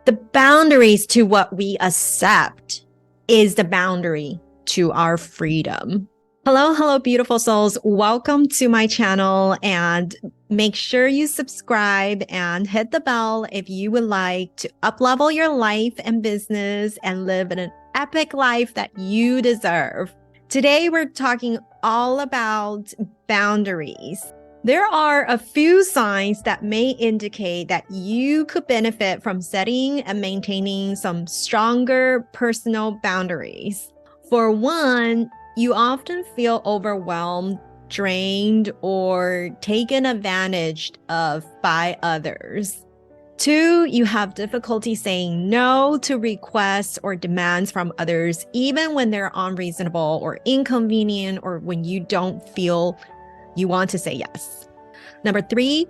The boundaries to what we accept is the boundary to our freedom. Hello, beautiful souls. Welcome to my channel, and make sure you subscribe and hit the bell if you would like to up-level your life and business and live an epic life that you deserve. Today, we're talking all about boundaries. There are a few signs that may indicate that you could benefit from setting and maintaining some stronger personal boundaries. For one, you often feel overwhelmed, drained, or taken advantage of by others. Two, you have difficulty saying no to requests or demands from others, even when they're unreasonable or inconvenient, or when you don't feel you want to say yes. Number three,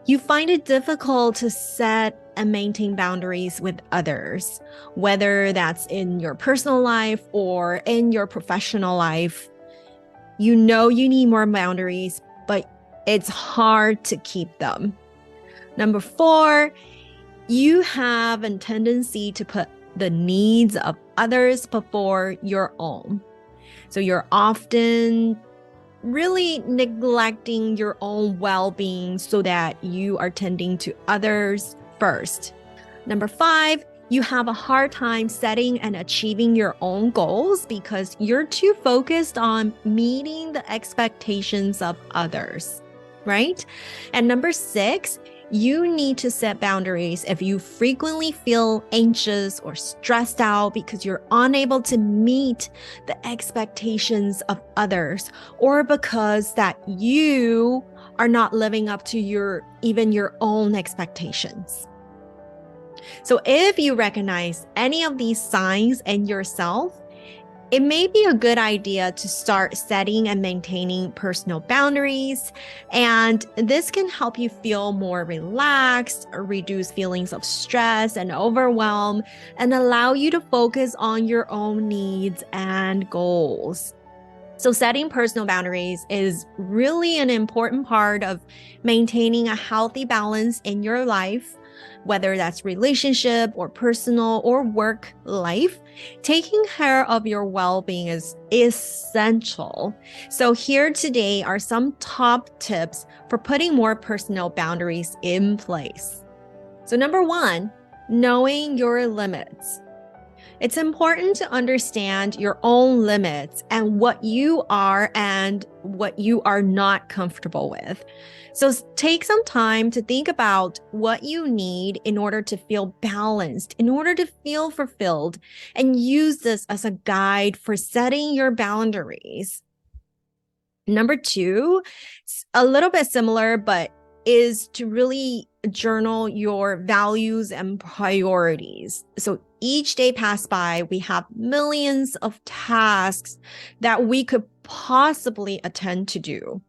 you find it difficult to set and maintain boundaries with others, whether that's in your personal life or in your professional life. You know you need more boundaries, but it's hard to keep them. Number four, you have a tendency to put the needs of others before your own. So you're often really neglecting your own well-being so that you are tending to others first. Number five, you have a hard time setting and achieving your own goals because you're too focused on meeting the expectations of others, right? And number six, you need to set boundaries if you frequently feel anxious or stressed out because you're unable to meet the expectations of others, or because that you are not living up to even your own expectations. So if you recognize any of these signs in yourself, it may be a good idea to start setting and maintaining personal boundaries, and this can help you feel more relaxed, reduce feelings of stress and overwhelm, and allow you to focus on your own needs and goals. So setting personal boundaries is really an important part of maintaining a healthy balance in your life, whether that's relationship or personal or work life. Taking care of your well-being is essential. So here today are some top tips for putting more personal boundaries in place. So number one, knowing your limits. It's important to understand your own limits and what you are and what you are not comfortable with. So take some time to think about what you need in order to feel balanced, in order to feel fulfilled, and use this as a guide for setting your boundaries. Number two, a little bit similar, but is to really journal your values and priorities. So each day passed by, we have millions of tasks that we could possibly attend to do.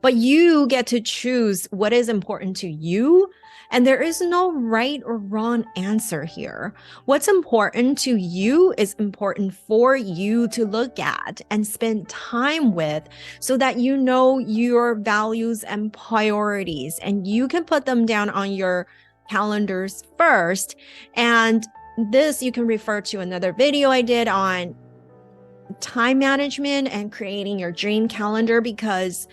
But you get to choose what is important to you, and there is no right or wrong answer here. What's important to you is important for you to look at and spend time with so that you know your values and priorities, and you can put them down on your calendars first. And this you can refer to another video I did on time management and creating your dream calendar, because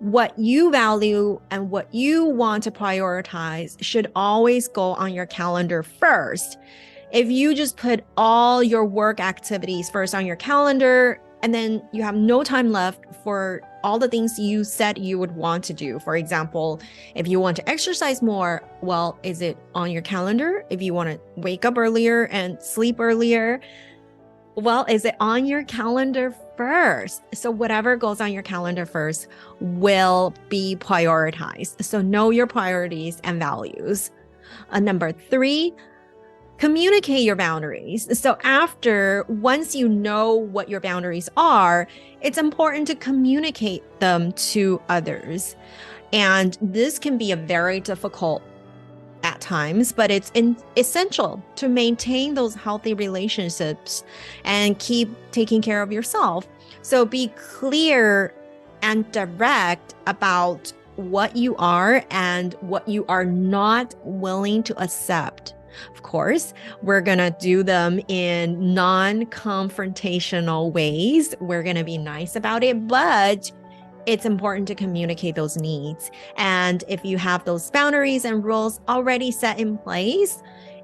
what you value and what you want to prioritize should always go on your calendar first. If you just put all your work activities first on your calendar, and then you have no time left for all the things you said you would want to do. For example, if you want to exercise more, well, is it on your calendar? If you want to wake up earlier and sleep earlier, well, is it on your calendar first? So whatever goes on your calendar first will be prioritized. So know your priorities and values. Number three, communicate your boundaries. So once you know what your boundaries are, it's important to communicate them to others. And this can be a very difficult at times, but it's essential to maintain those healthy relationships and keep taking care of yourself. So be clear and direct about what you are and what you are not willing to accept. Of course, we're going to do them in non-confrontational ways. We're going to be nice about it, but it's important to communicate those needs. And if you have those boundaries and rules already set in place,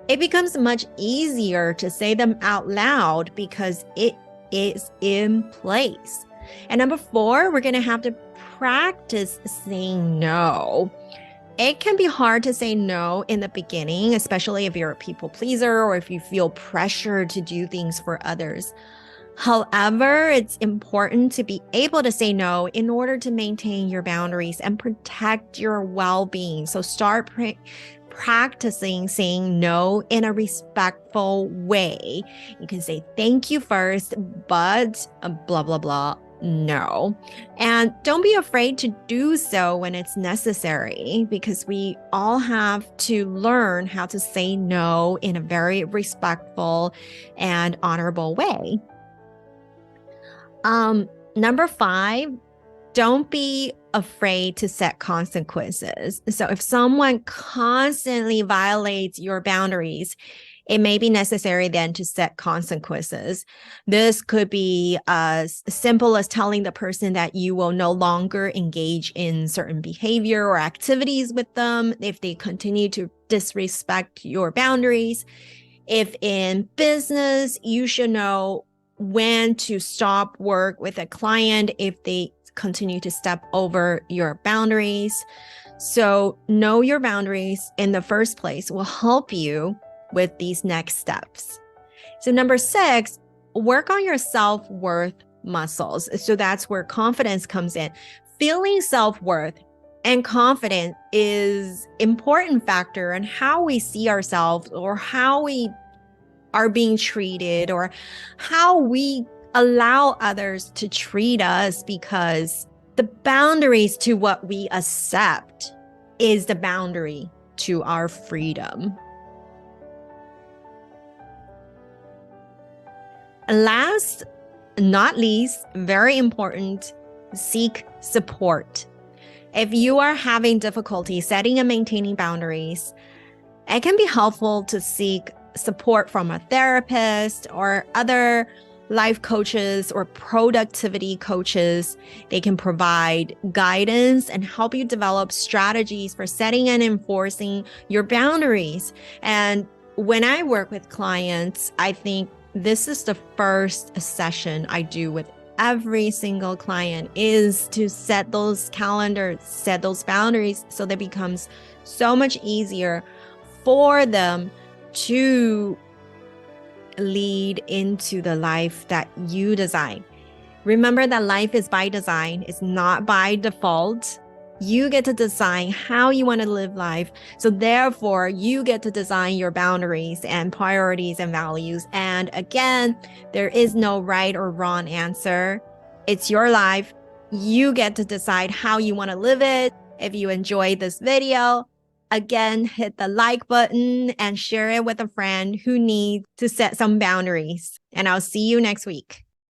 it becomes much easier to say them out loud because it is in place. And number 4, we're going to have to practice saying no. It can be hard to say no in the beginning, especially if you're a people pleaser or if you feel pressure to do things for others. However, it's important to be able to say no in order to maintain your boundaries and protect your well-being. So start practicing saying no in a respectful way. You can say thank you first, but blah, blah, blah. No. And don't be afraid to do so when it's necessary, because we all have to learn how to say no in a very respectful and honorable way. Number 5, don't be afraid to set consequences. So if someone constantly violates your boundaries, it may be necessary then to set consequences. This could be as simple as telling the person that you will no longer engage in certain behavior or activities with them if they continue to disrespect your boundaries. If in business, you should know when to stop work with a client if they continue to step over your boundaries. So know your boundaries in the first place will help you with these next steps. So number 6, work on your self-worth muscles. So that's where confidence comes in. Feeling self-worth and confidence is an important factor in how we see ourselves or how we are being treated or how we allow others to treat us, because the boundaries to what we accept is the boundary to our freedom. Last, not least, very important, seek support. If you are having difficulty setting and maintaining boundaries, it can be helpful to seek support from a therapist or other life coaches or productivity coaches. They can provide guidance and help you develop strategies for setting and enforcing your boundaries. And when I work with clients, I think this is the first session I do with every single client, is to set those calendars, set those boundaries, so that it becomes so much easier for them to lead into the life that you design. Remember that life is by design, it's not by default. You get to design how you want to live life. So therefore, you get to design your boundaries and priorities and values. And again, there is no right or wrong answer. It's your life. You get to decide how you want to live it. If you enjoyed this video, again, hit the like button and share it with a friend who needs to set some boundaries. And I'll see you next week.